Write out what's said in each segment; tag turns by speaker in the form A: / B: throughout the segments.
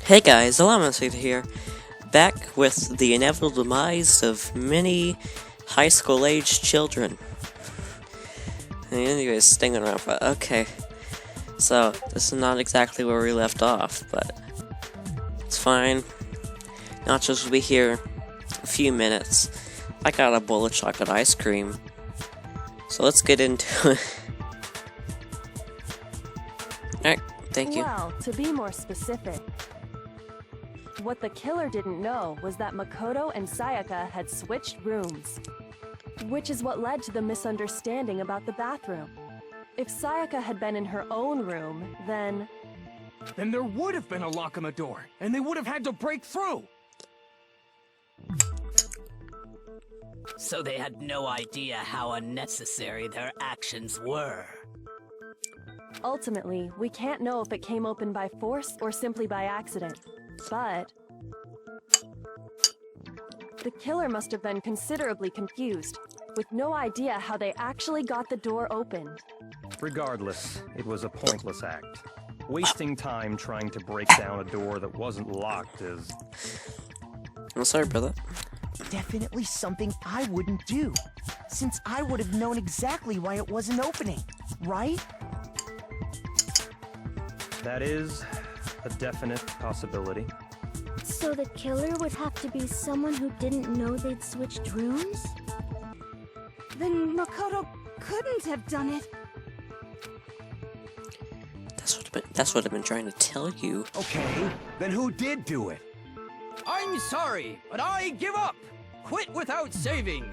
A: Hey guys, Ep16 here, back with the inevitable demise of many high school age children. Anyways, Danganronpa. Okay, so this is not exactly where we left off, but it's fine. Nachos will be here a few minutes. I got a bowl of chocolate ice cream, so let's get into it. Alright, thank you.
B: Well, to be more specific, what the killer didn't know was that Makoto and Sayaka had switched rooms, which is what led to the misunderstanding about the bathroom. If Sayaka had been in her own room, then
C: there would have been a lock on the door, and they would have had to break through!
D: So they had no idea how unnecessary their actions were.
B: ultimately, we can't know if it came open by force or simply by accident. But the killer must have been considerably confused, with no idea how they actually got the door opened.
E: Regardless, it was a pointless act. Wasting time trying to break down a door that wasn't locked is...
A: I'm sorry, brother.
F: Definitely something I wouldn't do, since I would have known exactly why it wasn't opening, right?
E: That is a definite possibility.
G: So the killer would have to be someone who didn't know they'd switched rooms?
H: Then Makoto couldn't have done it.
A: That's what I've been trying to tell you.
C: Okay, then who did do it?
D: I'm sorry, but I give up! Quit without saving!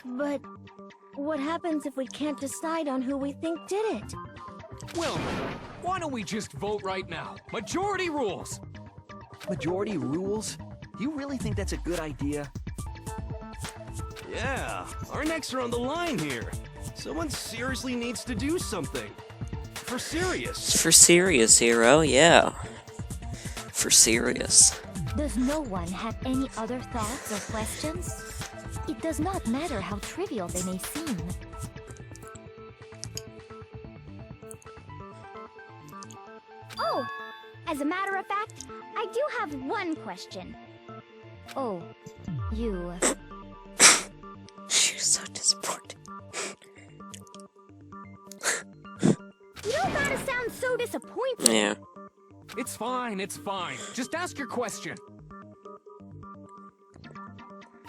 G: But what happens if we can't decide on who we think did it?
C: Well, why don't we just vote right now? Majority rules!
F: Majority rules? You really think that's a good idea?
I: Yeah, our necks are on the line here. Someone seriously needs to do something. For serious.
A: It's for serious, hero, yeah. For serious.
G: Does no one have any other thoughts or questions? It does not matter how trivial they may seem.
J: Oh, as a matter of fact, I do have one question.
G: Oh, you...
A: She's so disappointed.
J: You don't gotta sound so disappointed.
A: Yeah.
C: It's fine, it's fine. Just ask your question.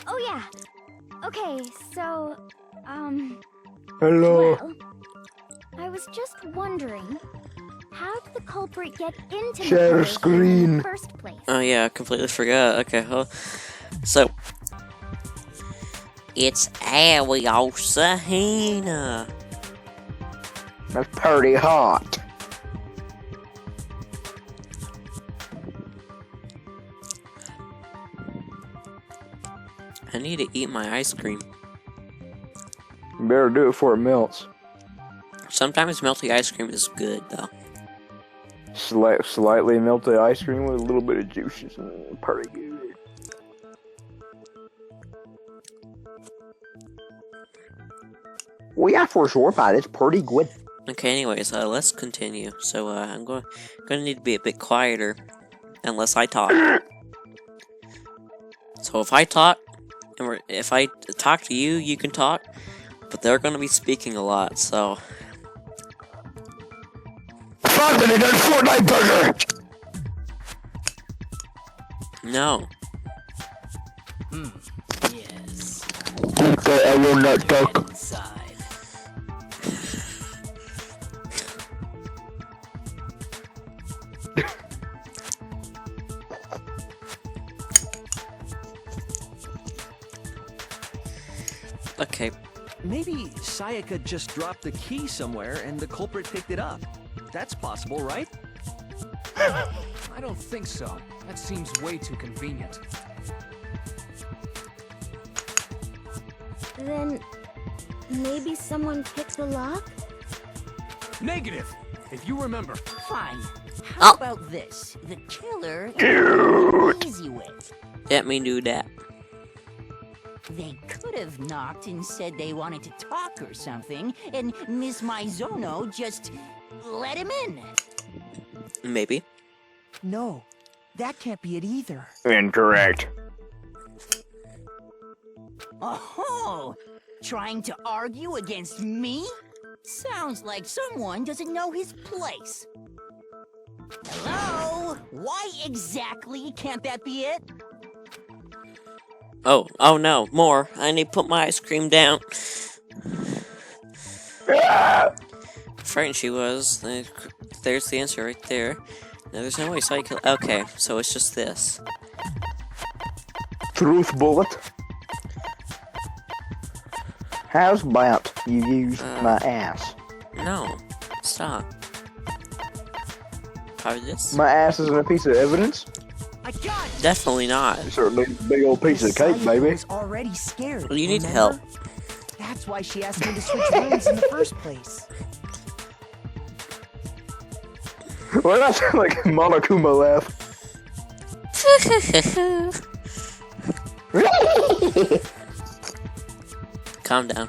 J: Oh yeah. Okay, so,
K: Hello.
J: well, I was just wondering, how did the culprit get into
K: Share
J: Makoto's room
K: screen.
J: in the first place?
A: Oh yeah, I completely forgot. Okay, so it's Aoyosahina.
K: That's pretty hot.
A: I need to eat my ice cream.
K: You better do it before it melts.
A: Sometimes melty ice cream is good, though.
K: Slightly melted ice cream with a little bit of juices. Pretty good. Oh yeah, for sure, but it's pretty good.
A: Okay, anyways, let's continue. So, I'm gonna need to be a bit quieter, unless I talk. So if I talk, and if I talk to you, you can talk, but they're gonna be speaking a lot, so...
K: 5 minute and Fortnite burger!
A: No.
D: Yes.
K: Okay, I will not talk.
D: Inside.
A: Okay.
F: Maybe Sayaka just dropped the key somewhere and the culprit picked it up. That's possible, right?
C: I don't think so. That seems way too convenient.
G: Then maybe someone picked the lock?
C: Negative! If you remember.
D: Fine. How about this? The killer is easy with.
A: Let me do that.
D: They could have knocked and said they wanted to talk or something, and Miss Maizono just let him in.
A: Maybe.
F: No, that can't be it either.
K: Incorrect.
L: Oh, trying to argue against me? Sounds like someone doesn't know his place. Hello? Why exactly can't that be it?
A: Oh no, more. I need to put my ice cream down. Frightened she was. There's the answer right there. No, there's no way Psycho. Okay, so it's just this.
K: Truth bullet. How's about you use my ass?
A: No. Stop. Probably this?
K: My ass isn't a piece of evidence?
F: I got it.
A: Definitely not.
K: It's certainly a big old piece of cake, baby.
F: Was already scared.
A: You need
F: remember?
A: help.
F: That's why she asked me to switch rooms in the first place.
K: Well, that sounds like a Monokuma laugh.
A: Calm down.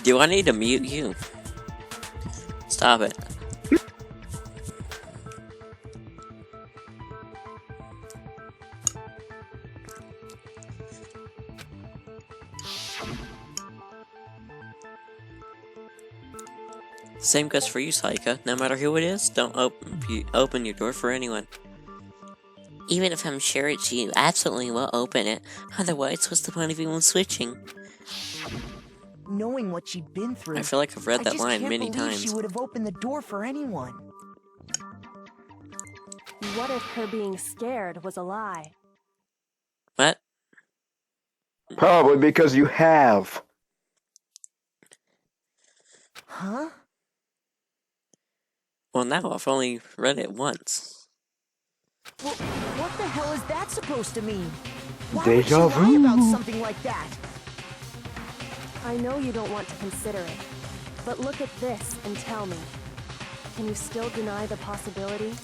A: Do I need to mute you? Stop it. Same goes for you, Saika. No matter who it is, don't open your door for anyone. Even if I'm sure it's you, absolutely will open it. Otherwise, what's the point of even switching?
F: Knowing what she'd been through,
A: I feel like I've read that line many times.
F: She would have opened the door for anyone.
B: What if her being scared was a lie?
A: What?
K: Probably because you have.
F: Huh?
A: Well, now I've only read it once.
F: Well, what the hell is that supposed to mean? Why
K: Deja
F: would she lie
K: vu.
F: about something like that?
B: I know you don't want to consider it, but look at this and tell me. Can you still deny the possibility?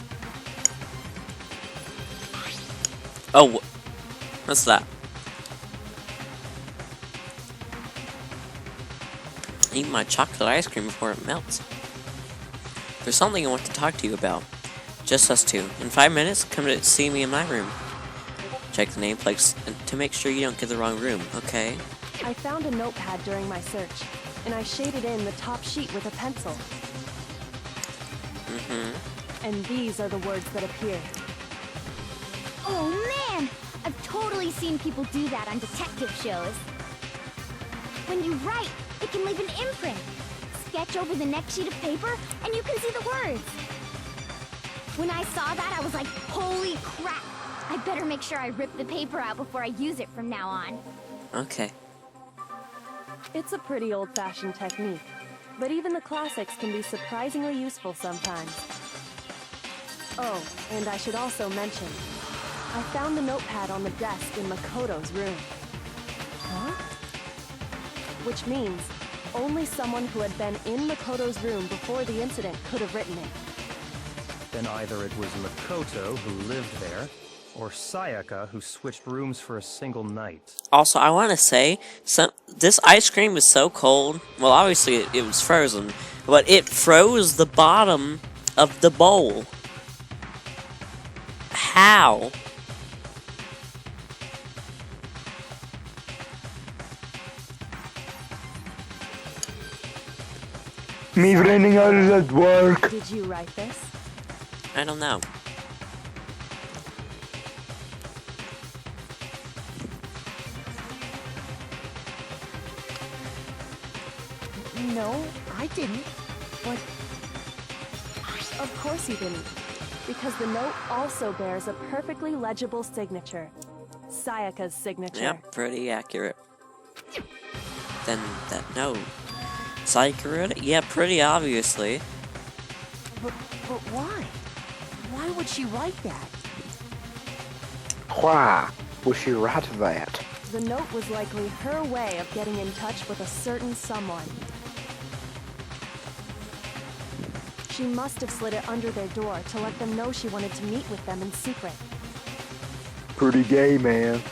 A: Oh, what's that? Eat my chocolate ice cream before it melts. There's something I want to talk to you about. Just us two. In 5 minutes, come to see me in my room. Check the nameplates to make sure you don't get the wrong room, okay?
B: I found a notepad during my search, and I shaded in the top sheet with a pencil. And these are the words that appear.
J: Oh man! I've totally seen people do that on detective shows. When you write, it can leave an imprint. Sketch over the next sheet of paper, and you can see the words. When I saw that, I was like, holy crap! I better make sure I rip the paper out before I use it from now on.
A: Okay.
B: It's a pretty old-fashioned technique, but even the classics can be surprisingly useful sometimes. Oh, and I should also mention, I found the notepad on the desk in Makoto's room.
F: Huh?
B: Which means only someone who had been in Makoto's room before the incident could have written it.
E: Then either it was Makoto who lived there, or Sayaka who switched rooms for a single night.
A: Also, I want to say, this ice cream is so cold. Well, obviously it was frozen, but it froze the bottom of the bowl. How?
K: Me running out of that work.
B: Did you write this?
A: I don't know.
F: No, I didn't. But
B: Of course you didn't, because the note also bears a perfectly legible signature. Sayaka's signature.
A: Yep, pretty accurate. Then that note. Sayaka wrote it? Yeah, pretty obviously.
F: but why? Why would she write that?
K: Why would she write that?
B: The note was likely her way of getting in touch with a certain someone. She must have slid it under their door to let them know she wanted to meet with them in secret.
K: Pretty gay, man.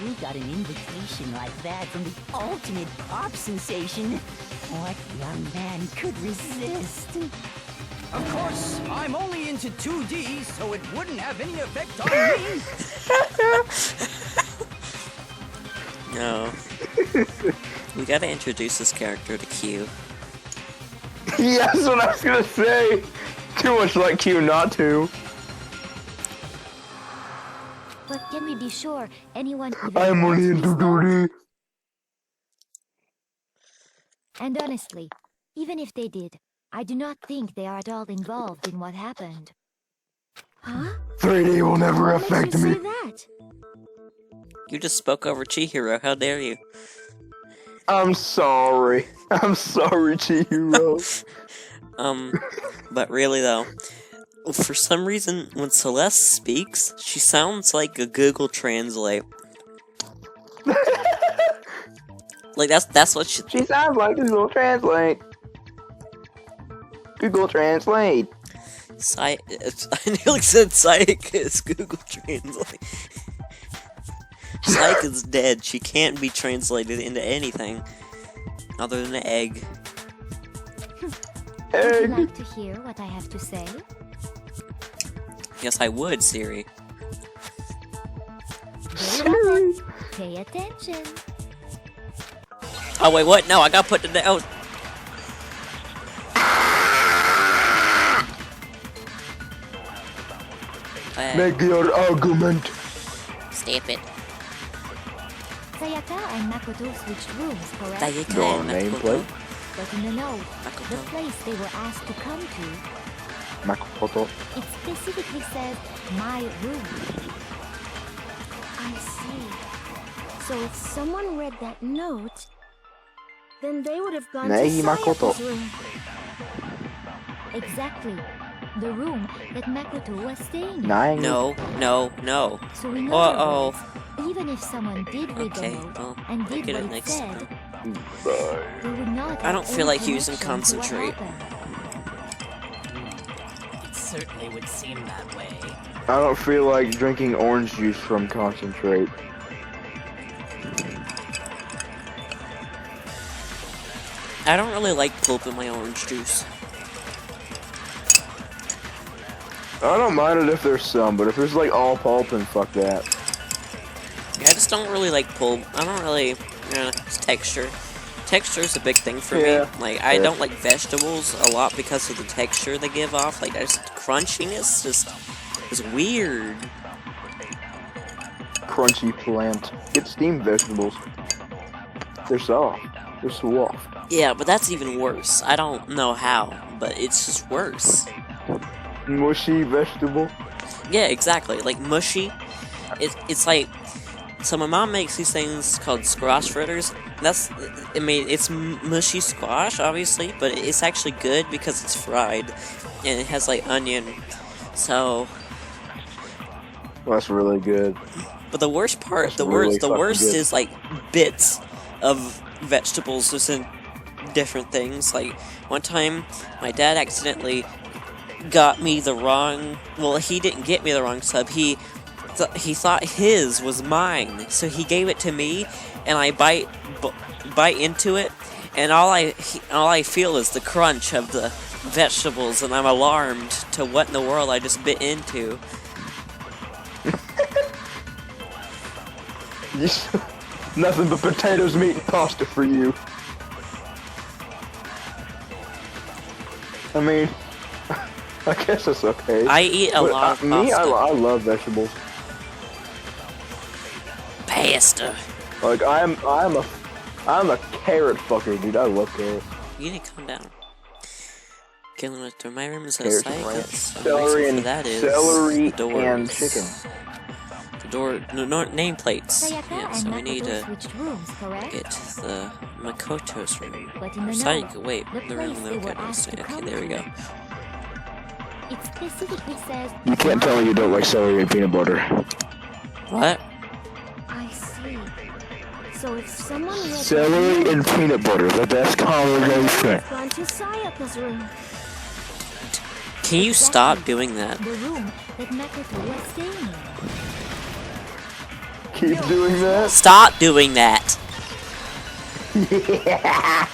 L: you got an invitation like that from the ultimate pop sensation, what young man could resist?
C: Of course, I'm only into 2D, so it wouldn't have any effect on me.
A: No. We gotta introduce this character to Q.
K: Yeah, that's what I was gonna say. Too much like Q not to.
G: But can we be sure anyone even
K: I'm only
G: wants
K: into
G: this now?
K: 2D.
G: And honestly, even if they did, I do not think they are at all involved in what happened. Huh?
K: 3D will never
G: What makes
K: affect
G: you
K: me.
G: say that?
A: You just spoke over Chihiro, how dare you?
K: I'm sorry. I'm sorry, Chihiro.
A: But really though, for some reason, when Celeste speaks, she sounds like a Google Translate. Like that's what she
K: sounds like Google Translate. Google Translate.
A: I nearly said Psych is Google Translate. Psych is dead. She can't be translated into anything other than an egg.
G: Would you like to hear what I have to say?
A: Yes, I would, Siri.
G: Very well then. Pay attention.
A: Oh wait, what? No, I got put to down.
K: Make your argument.
A: Stop it.
G: Sayaka and Makoto switched rooms, correct?
A: Sayaka
K: Your
A: and
K: nameplate?
G: But in the note,
A: Makoto.
G: the place they were asked to come to,
K: Makoto.
G: it specifically says, my room.
B: I see. So if someone read that note, then they would have gone
K: Negi
B: to
K: Makoto.
B: Sayaka's room.
G: Exactly. The room that Makoto was staying in.
K: Nine.
A: No.
G: So in
A: Uh-oh.
G: other words, even if someone did read
A: Okay,
G: the note
A: well,
G: and
A: we'll
G: did
A: get
G: what
A: it
G: it
A: next
G: said,
A: time.
G: they would not
A: I don't
G: have
A: feel
G: any
A: like using
G: connection to what
A: concentrate.
G: happened.
D: It certainly would seem that way.
K: I don't feel like drinking orange juice from concentrate.
A: I don't really like pulp in my orange juice.
K: I don't mind it if there's some, but if it's like all pulp, then fuck that.
A: Yeah, I just don't really like pulp. I don't really, it's texture. Texture is a big thing for
K: Yeah.
A: me. Like, I don't like vegetables a lot because of the texture they give off. Like, just crunchiness just is weird.
K: Crunchy plant. Get steamed vegetables. They're soft. They're soft.
A: Yeah, but that's even worse. I don't know how, but it's just worse.
K: Mushy vegetable.
A: Yeah, exactly. Like mushy. It's like, so my mom makes these things called squash fritters. I mean, it's mushy squash, obviously, but it's actually good because it's fried and it has like onion. So,
K: That's really good.
A: but the worst part,
K: That's really
A: the
K: fucking
A: worst
K: good.
A: is like bits of vegetables just in different things. Like one time, my dad accidentally got me the wrong. Well, he didn't get me the wrong sub. He thought his was mine, so he gave it to me, and I bite into it, and all I feel is the crunch of the vegetables, and I'm alarmed to what in the world I just bit into.
K: Nothing but potatoes, meat, and pasta for you. I mean, I guess that's okay.
A: I eat a
K: But,
A: lot of
K: me,
A: pasta.
K: I love vegetables.
A: Pasta.
K: Like I'm a carrot fucker, dude. I love carrots.
A: You need to calm down. Killing with through my room is a
K: Carrots
A: sight.
K: and ranch.
A: The
K: Celery
A: reason for
K: and
A: that is
K: celery
A: the doors.
K: and chicken.
A: The door, no nameplates.
G: Sayaka
A: Yeah,
G: and
A: so we need
G: Makoto
A: to
G: switched rooms, correct?
A: get the Makoto's room.
G: But in the
A: Psych,
G: note,
A: wait,
G: the
A: the room
G: place
A: that
G: they were
A: okay,
G: asked to
A: okay,
G: come
A: there we
G: to.
A: go.
G: It specifically says,
K: You can't tell me you don't like celery and peanut butter.
A: What?
B: I see. So if someone read that
K: Celery
B: note,
K: and peanut butter, the best combination.
B: gone to Sayaka's room.
A: Can you stop doing that?
G: the room that Makoto was staying in.
K: Keep doing that.
A: Stop doing that.
K: Yeah.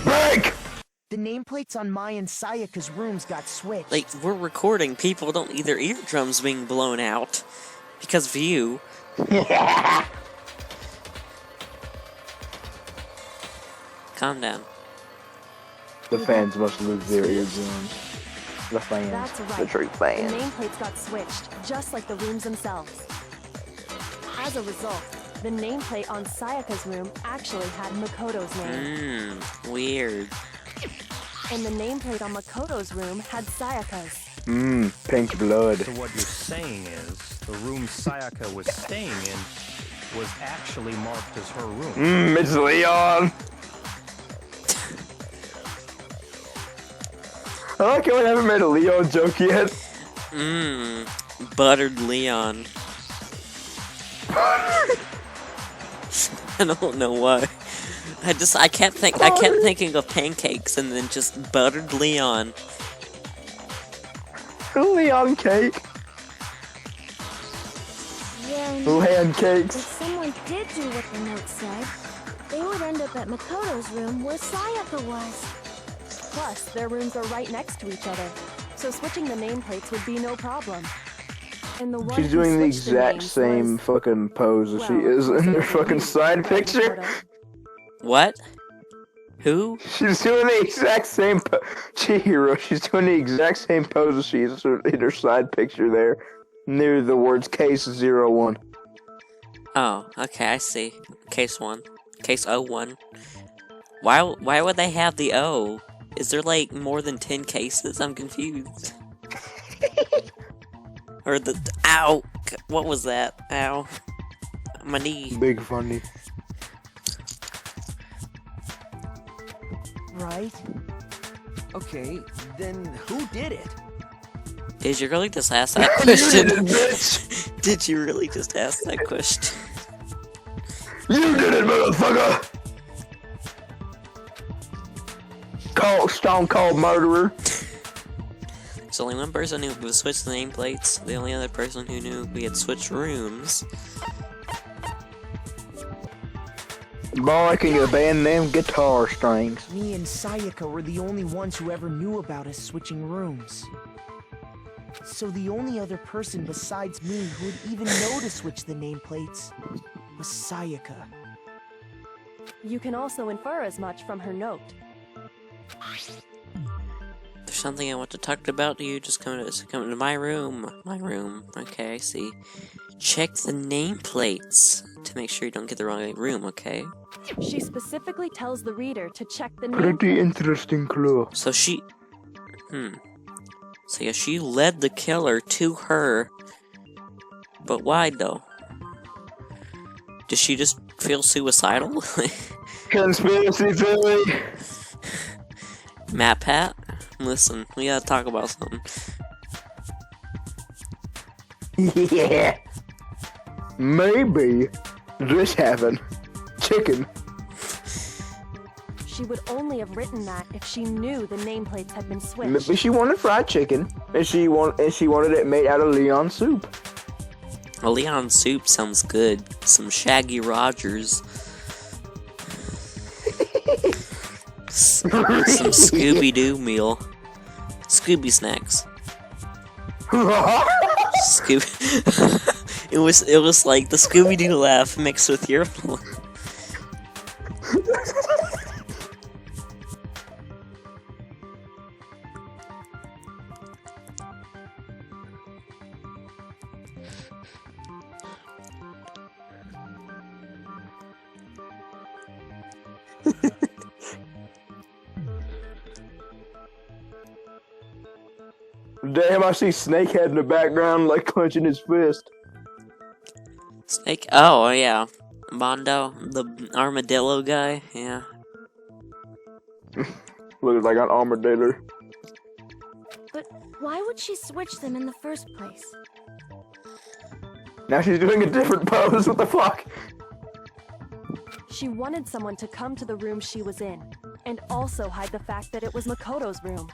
K: Break!
F: The nameplates on Mai and Sayaka's rooms got switched.
A: Like, we're recording. People don't need their eardrums being blown out because of you. Calm down.
K: The fans must lose their eardrums. The fans.
B: That's right.
K: The true
B: The
K: fans.
B: nameplates got switched, just like the rooms themselves. As a result, the nameplate on Sayaka's room actually had Makoto's name.
A: Weird.
F: And the nameplate on Makoto's room had Sayaka's.
K: Pink blood.
E: So what you're saying is, the room Sayaka was staying in was actually marked as her room.
K: It's Leon! I like how I haven't made a Leon joke yet.
A: Buttered Leon. I don't know why. I kept thinking of pancakes and then just buttered Leon.
K: Leon cake.
J: Then,
K: Land
J: if
K: cakes.
J: someone did do what the note said, they would end up at Makoto's room where Sayaka was.
B: Plus, their rooms are right next to each other, so switching the nameplates would be no problem. And the one
K: She's
B: who
K: doing the
B: switched
K: exact
B: names
K: same
B: was,
K: fucking pose as she
B: well,
K: is in her fucking
B: you,
K: side picture.
B: Makoto.
A: What? Who?
K: She's doing the exact same Chihiro, she's doing the exact same pose as she is in her side picture there. Near the words case 01.
A: Oh, okay, I see. Case 1. Case 01. Why would they have the O? Is there like more than 10 cases? I'm confused. Or the ow! What was that? Ow! My knee.
K: Big funny.
F: Right?
C: Okay, then who did it?
A: Did you really just ask that question? Did you really just ask that question?
K: You did it, motherfucker! Stone cold murderer.
A: There's only one person who was switched the nameplates. The only other person who knew we had switched rooms.
K: Boy, can you band them guitar strings?
F: Me and Sayaka were the only ones who ever knew about us switching rooms. So the only other person besides me who would even know to switch the nameplates was Sayaka.
B: You can also infer as much from her note.
A: There's something I want to talk about. You just come to my room. My room. Okay, I see. Check the nameplates to make sure you don't get the wrong room. Okay.
B: She specifically tells the reader to check the
K: Pretty
B: nameplate.
K: interesting clue.
A: So she. So yeah, she led the killer to her. But why though? Does she just feel suicidal?
K: Conspiracy theory.
A: Matt Pat, listen, we gotta talk about something.
K: Yeah. Maybe this happened. Chicken.
B: She would only have written that if she knew the nameplates had been switched.
K: Maybe she wanted fried chicken, and she wanted it made out of Leon soup.
A: A Leon soup sounds good. Some Shaggy Rogers. Some Scooby-Doo meal. Scooby snacks. It was like the Scooby-Doo laugh mixed with your
K: Damn, I see Snakehead in the background, like clenching his fist.
A: Snake. Oh yeah, Mondo, the armadillo guy. Yeah.
K: Looks like an armadillo.
J: But why would she switch them in the first place?
K: Now she's doing a different pose. What the fuck?
B: She wanted someone to come to the room she was in, and also hide the fact that it was Makoto's room.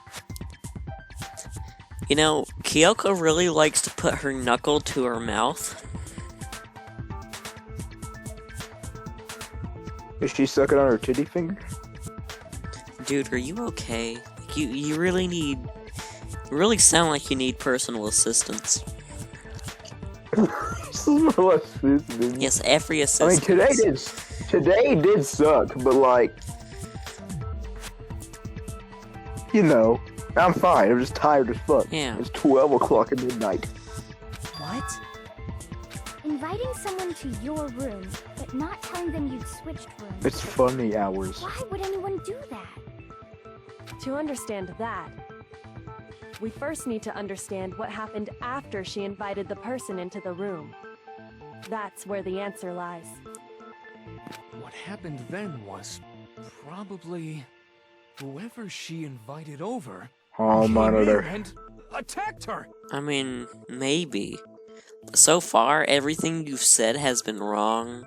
A: You know, Kyoko really likes to put her knuckle to her mouth.
K: Is she sucking on her titty finger?
A: Dude, are you okay? You really need... You really sound like you need personal assistance. Yes, every assistance.
K: I mean, today did suck, but like, you know, I'm fine. I'm just tired as fuck.
A: Yeah.
K: It's 12 o'clock at midnight.
F: What?
J: Inviting someone to your room, but not telling them you'd switched rooms.
K: It's funny hours.
J: Why would anyone do that?
B: To understand that, we first need to understand what happened after she invited the person into the room. That's where the answer lies.
M: What happened then was probably whoever she invited over
K: Oh, monitor.
M: and attacked her.
A: I mean, maybe. So far, everything you've said has been wrong,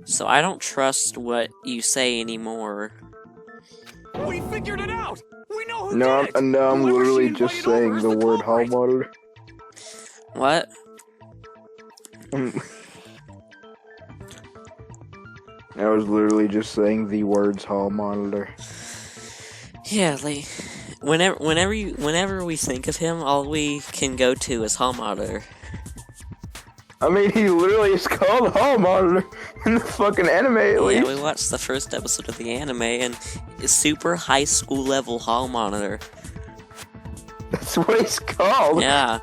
A: so I don't trust what you say anymore.
M: We figured it out. We know who
K: No,
M: did it.
K: no, I'm
M: Whoever
K: literally
M: she
K: just
M: invited over
K: saying
M: is
K: the word hall
M: culprit.
K: monitor.
A: What?
K: I was literally just saying the words hall monitor.
A: Yeah, like, whenever we think of him, all we can go to is hall monitor.
K: I mean, he literally is called hall monitor in the fucking anime at
A: Yeah,
K: least.
A: we watched the first episode of the anime, and it's super high school level hall monitor.
K: That's what he's called.
A: Yeah.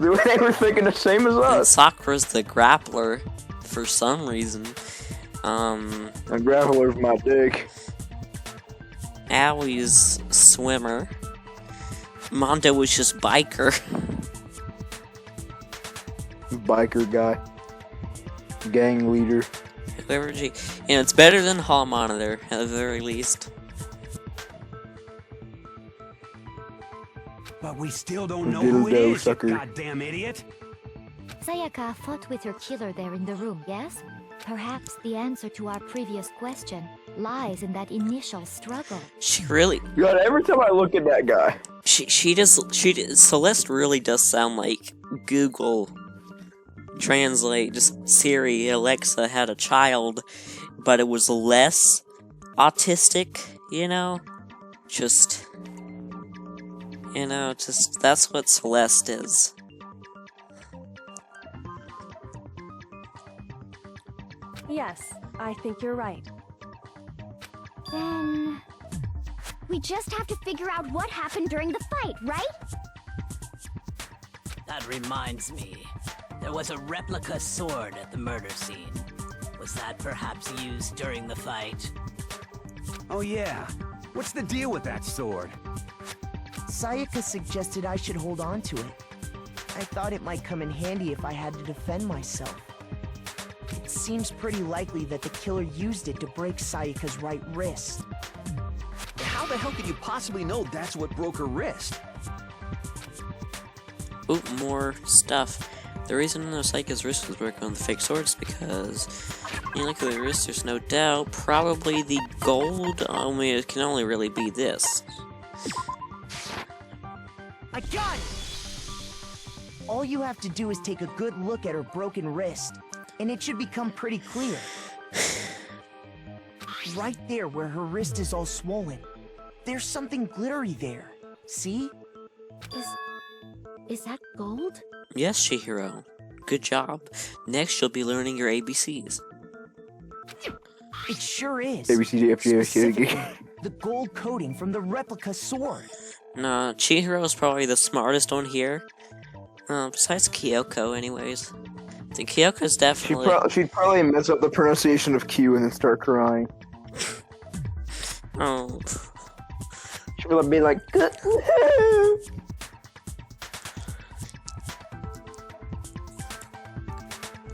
K: They were thinking the same as
A: And
K: us.
A: Sakura's the grappler, for some reason.
K: A grappler's my dick.
A: Awie's swimmer. Mondo was just biker.
K: Biker guy. Gang leader.
A: Whoever G. You know, it's better than hall monitor, at the very least.
C: But we still don't know who it
K: Dildo
C: is,
K: sucker.
C: you goddamn idiot.
G: Sayaka fought with her killer there in the room, yes? Perhaps the answer to our previous question lies in that initial struggle.
A: She really...
K: God, every time I look at that guy.
A: Celeste really does sound like Google Translate. Just Siri, Alexa had a child, but it was less autistic, you know? Just, that's what Celeste is.
B: Yes, I think you're right.
J: Then... we just have to figure out what happened during the fight, right?
D: That reminds me. There was a replica sword at the murder scene. Was that perhaps used during the fight?
C: Oh yeah. What's the deal with that sword?
F: Sayaka suggested I should hold on to it. I thought it might come in handy if I had to defend myself. It seems pretty likely that the killer used it to break Sayaka's right wrist.
I: How the hell could you possibly know that's what broke her wrist?
A: Ooh, more stuff. The reason Sayaka's wrist was broken on the fake sword is because, you look at the wrist, there's no doubt, probably the gold, it can only really be this.
F: I got it! All you have to do is take a good look at her broken wrist, and it should become pretty clear. Right there where her wrist is all swollen, there's something glittery there. See?
G: Is that gold?
A: Yes, Chihiro. Good job. Next, you'll be learning your ABCs.
F: It sure is.
K: ABCD.
F: The gold coating from the replica sword.
A: Nah, Chihiro is probably the smartest one here. Besides Kyoko, anyways. I think Kyoko's definitely...
K: She'd probably mess up the pronunciation of Q and then start crying.
A: Oh.
K: She'd be like...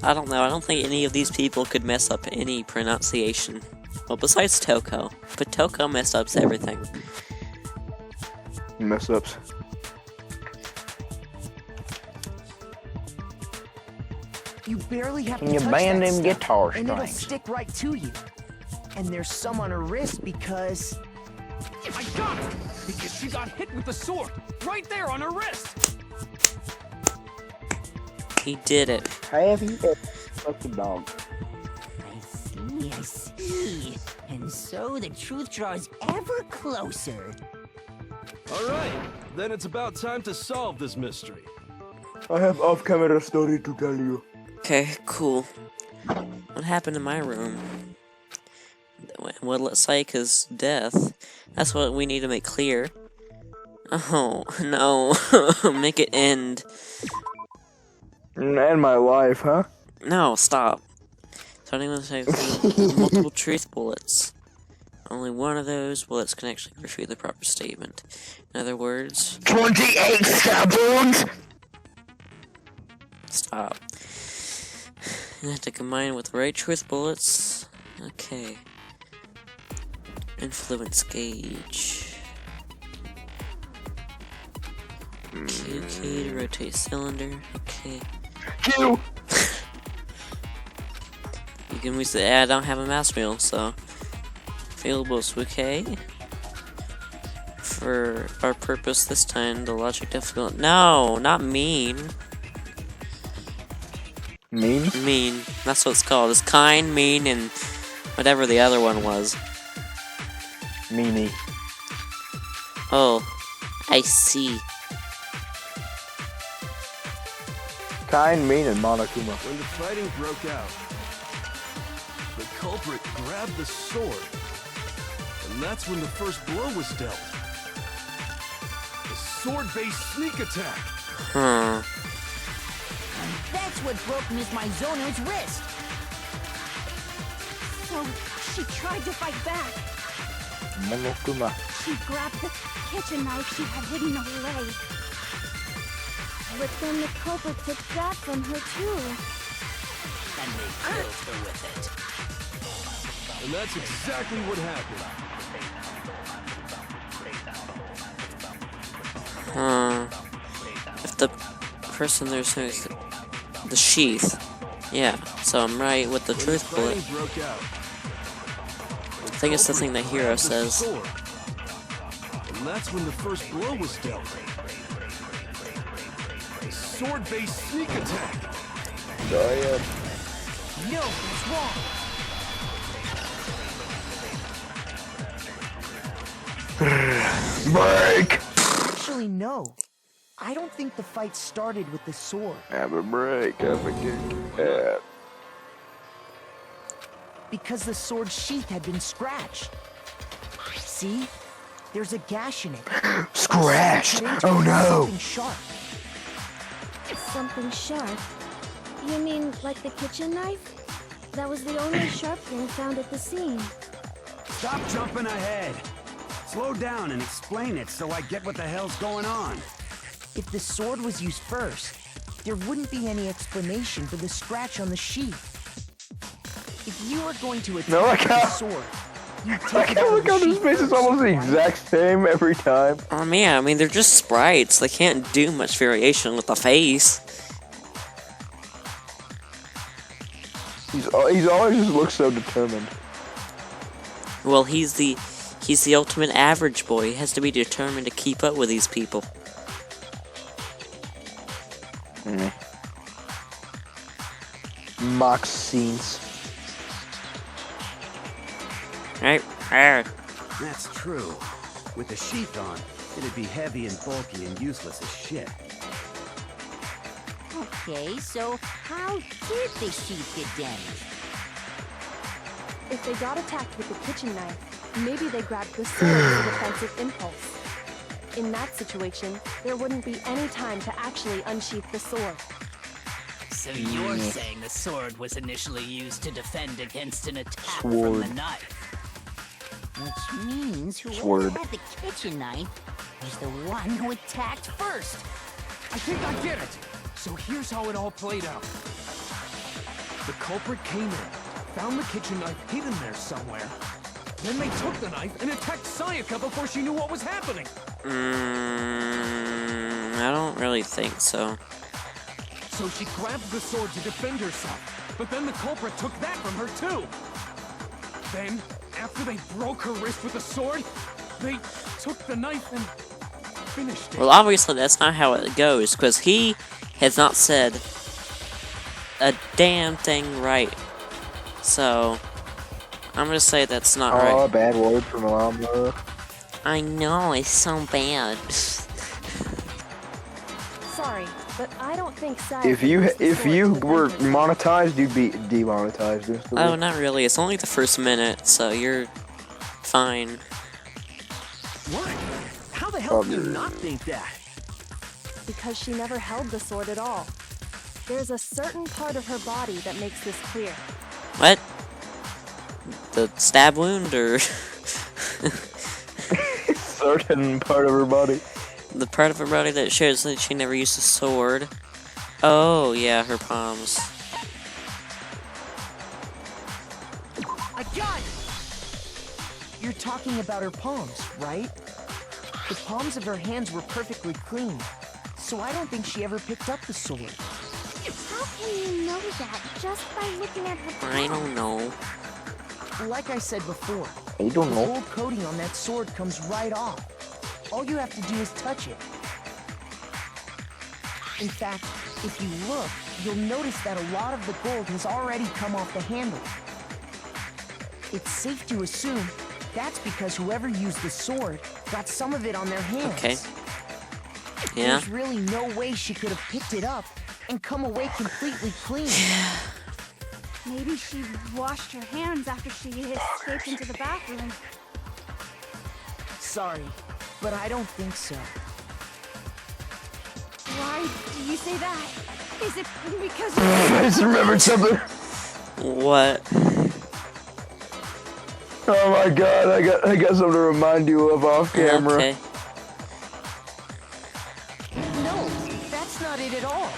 A: I don't know, I don't think any of these people could mess up any pronunciation. Well, besides Toko. But Toko messed up everything.
K: Mess ups.
F: You barely have
K: Can
F: to
K: you
F: touch
K: band
F: that
K: them
F: stuff,
K: guitar
F: and it'll
K: strings?
F: stick right to you. And there's some on her wrist because...
C: I got it!
M: Because she got hit with the sword, right there on her wrist.
A: He did it.
K: Have you ever fucking dog?
L: I see. And so the truth draws ever closer.
I: All right, then it's about time to solve this mystery.
K: I have off-camera story to tell you.
A: Okay, cool. What happened in my room? What looks like his death. That's what we need to make clear. Oh, no. Make it end.
K: And my life, huh?
A: No, stop. Starting with multiple truth bullets. Only one of those bullets can actually refute the proper statement. In other words...
K: 28 stab-wounds!
A: Stop. You have to combine with the right truth bullets. Okay. Influence gauge. Q key to rotate cylinder. Okay.
K: Q!
A: You can use the I don't have a mouse wheel, so available is okay. For our purpose this time, the logic difficult. No, not mean.
K: Mean?
A: Mean. That's what it's called. It's kind, mean, and whatever the other one was.
K: Meanie.
A: Oh, I see.
K: Kind, mean, and Monokuma.
I: When the fighting broke out, the culprit grabbed the sword, and that's when the first blow was dealt. The sword-based sneak attack.
A: Huh.
L: And that's what broke Miss Mizono's wrist.
B: So, she tried to fight back.
K: Monokuma.
J: She grabbed the kitchen knife she had hidden away. But then the culprit took that from her too.
D: And they killed her with it.
I: And that's exactly what happened.
A: If the person there's no... The sheath. Yeah, so I'm right with the truth bullet.
I: Broke out.
A: I think it's the thing that Hero says.
I: And that's when the first blow was dealt. A sword-based sneak attack.
L: No, it's wrong.
K: Break!
F: Actually, no. I don't think the fight started with the sword.
K: Have a break, have a kick. Yeah.
F: Because the sword's sheath had been scratched. See? There's a gash in it.
K: Scratched! Oh no!
F: Something sharp.
J: Something sharp? You mean like the kitchen knife? That was the only sharp thing found at the scene.
C: Stop jumping ahead. Slow down and explain it so I get what the hell's going on.
F: If the sword was used first, there wouldn't be any explanation for the scratch on the sheath. If you are going to attack the sword, you take it out of
K: Look
F: the
K: how this
F: sheath
K: face is
F: first,
K: almost the
F: right?
K: exact same every time.
A: Yeah, I mean, they're just sprites. They can't do much variation with the face.
K: He's always just looks so determined.
A: Well, he's the ultimate average boy. He has to be determined to keep up with these people.
K: Mock scenes.
A: Right?
C: That's true. With the sheath on, it'd be heavy and bulky and useless as shit.
L: Okay, so how did the sheath get damaged?
B: If they got attacked with the kitchen knife, maybe they grabbed the sword as a defensive impulse. In that situation, there wouldn't be any time to actually unsheath the sword.
D: So you're saying the sword was initially used to defend against an attack from
K: Sword.
D: the knife?
L: Which means whoever
K: Sword.
L: had the kitchen knife was the one who attacked first.
M: I think I get it. So here's how it all played out. The culprit came in, found the kitchen knife hidden there somewhere. Then they took the knife and attacked Sayaka before she knew what was happening.
A: I don't really think so.
M: So she grabbed the sword to defend herself, but then the culprit took that from her too. Then, after they broke her wrist with the sword, They took the knife and finished it.
A: Well, obviously that's not how it goes, because he has not said a damn thing right. So, I'm gonna say that's not right.
K: Oh, bad word from Mama.
A: I know, it's so bad.
B: Sorry, but I don't think Sayaka
K: If you
B: used the sword to
K: were
B: defend herself.
K: monetized, you'd be demonetized instantly.
A: Oh, not really. It's only the first minute, so you're fine.
C: What? How the hell do you not think that?
B: Because she never held the sword at all. There's a certain part of her body that makes this clear.
A: What? The stab wound, or
K: Certain part of her body.
A: the part of her body that shows that she never used a sword? Oh, yeah, her palms.
F: I got it! You're talking about her palms, right? The palms of her hands were perfectly clean, so I don't think she ever picked up the sword.
J: How can you know that just by looking at her palms?
A: I don't know.
F: Like I said before,
K: I don't
F: the
K: know.
F: gold coating on that sword comes right off. All you have to do is touch it. In fact, if you look, you'll notice that a lot of the gold has already come off the handle. It's safe to assume that's because whoever used the sword got some of it on their hands.
A: Okay. Yeah.
F: There's really no way she could have picked it up and come away completely clean.
H: Maybe she washed her hands after she escaped into the bathroom.
F: Sorry, but I don't think so.
H: Why do you say that? Is it because
K: I just remembered something.
A: What?
K: Oh my god, I got something to remind you of off camera.
A: Okay.
F: No, that's not it at all.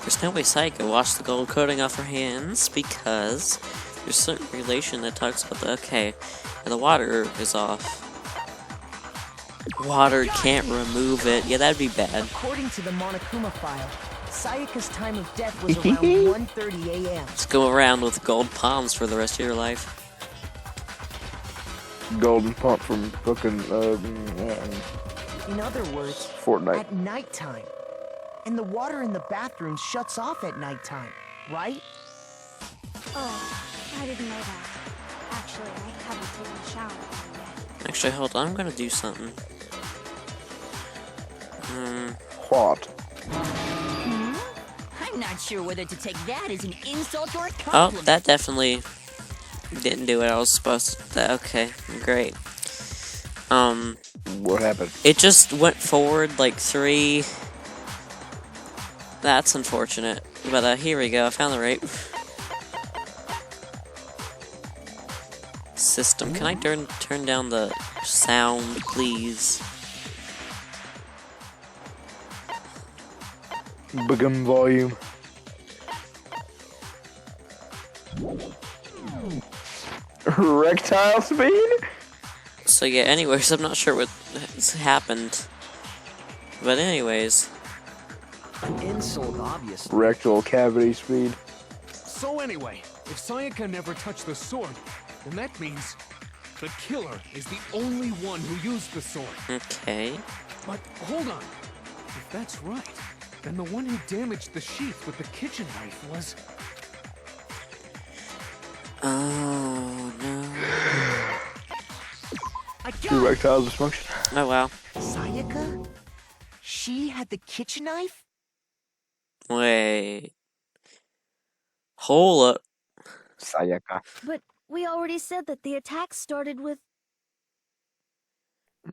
A: There's no way Sayaka washed the gold coating off her hands because there's certain regulation that talks about the okay, and the water is off. Water can't remove it. Yeah, that'd be bad.
F: According to the Monokuma file, Sayaka's time of death was around 1:30 a.m.
A: Just go around with gold palms for the rest of your life.
K: Golden pump from fucking
F: In other words,
K: Fortnite.
F: at nighttime. And the water in the bathroom shuts off at nighttime, right?
H: Oh, I didn't know that. Actually, I haven't taken a shower yet.
A: Actually, hold on. I'm gonna do something.
K: What?
L: I'm not sure whether to take that as an insult or a
A: Oh,
L: compliment.
A: that definitely didn't do what I was supposed to. Okay, great.
K: What happened?
A: It just went forward like 3. That's unfortunate. But here we go. I found the right system. Can I turn down the sound, please?
K: Begin volume. Rectile speed?
A: So yeah, anyways, I'm not sure what's happened. But anyways.
C: Insult, obviously.
K: Rectal cavity speed.
M: So anyway, if Sayaka never touched the sword, then that means the killer is the only one who used the sword.
A: Okay.
M: But hold on. If that's right, then the one who damaged the sheath with the kitchen knife was...
A: Oh no.
K: Erectile dysfunction.
A: Oh wow.
F: Sayaka? She had the kitchen knife?
A: Wait. Hold up.
K: Sayaka.
G: But we already said that the attack started with...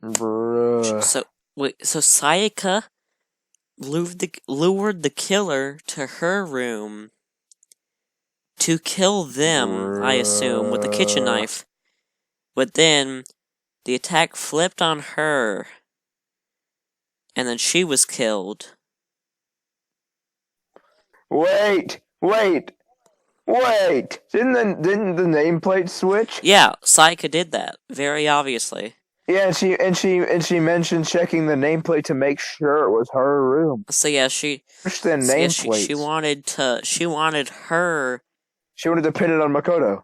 K: Bruh.
A: So wait, so Sayaka lured the killer to her room to kill them, I assume, with the kitchen knife. But then the attack flipped on her, and then she was killed.
K: Wait! Didn't the nameplate switch?
A: Yeah, Sayaka did that very obviously.
K: Yeah, and she mentioned checking the nameplate to make sure it was her room.
A: So yeah, she
K: Push the
A: so yeah,
K: nameplate.
A: she wanted her.
K: She wanted to pin it on Makoto.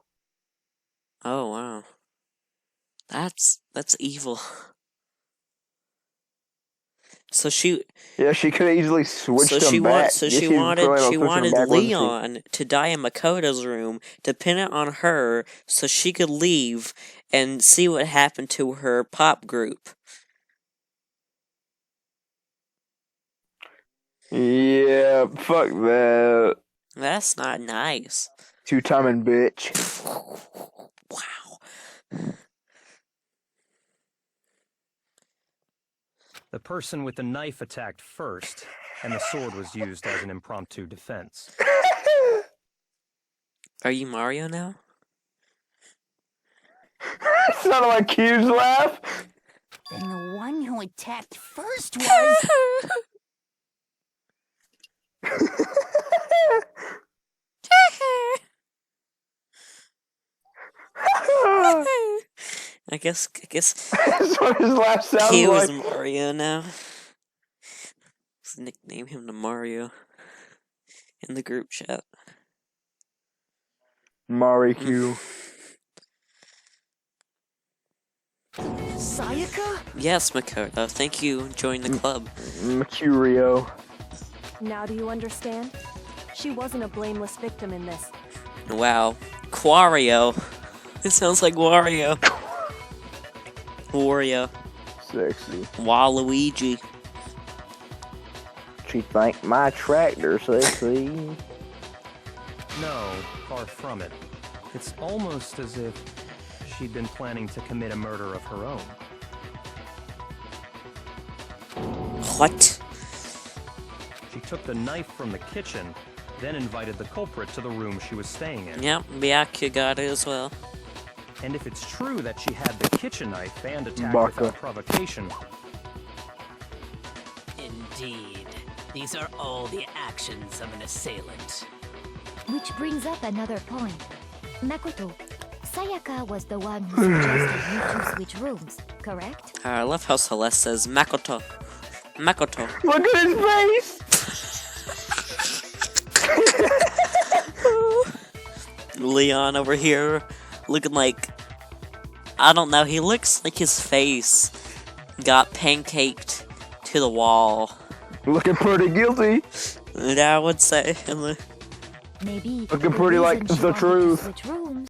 A: Oh wow. That's evil. So she
K: she could have easily switched them back.
A: she wanted Leon to die in Makoto's room to pin it on her so she could leave and see what happened to her pop group.
K: Yeah, fuck that.
A: That's not nice.
K: Two-timing bitch.
A: Wow.
E: The person with the knife attacked first, and the sword was used as an impromptu defense.
A: Are you Mario now?
K: It sounded like Q's laugh.
L: Then the one who attacked first was...
A: I guess
K: That's what his laugh sounds
A: Q
K: like.
A: is Mario now. Let's nickname him to Mario in the group chat.
K: Mario Q.
L: Sayaka?
A: Yes, Makoto. Thank you. Join the club.
K: Mercurio.
B: Now do you understand? She wasn't a blameless victim in this.
A: Wow. Quario. It sounds like Wario. Wario.
K: Sexy.
A: Waluigi.
K: She think my tractor sexy.
E: No, far from it. It's almost as if she'd been planning to commit a murder of her own.
A: What?
E: She took the knife from the kitchen, then invited the culprit to the room she was staying in.
A: Yep, Byakuya got it as well.
E: And if it's true that she had the kitchen knife and attacked
K: Baka.
E: without provocation...
D: Indeed. These are all the actions of an assailant.
G: Which brings up another point. Makoto, Sayaka was the one who suggested you two switch rooms, correct?
A: I love how Celeste says Makoto. Makoto.
K: Look at his face!
A: Leon over here looking like, I don't know, he looks like his face got pancaked to the wall.
K: Looking pretty guilty.
A: And I would say.
G: Maybe
K: looking pretty like the truth.
G: Switch rooms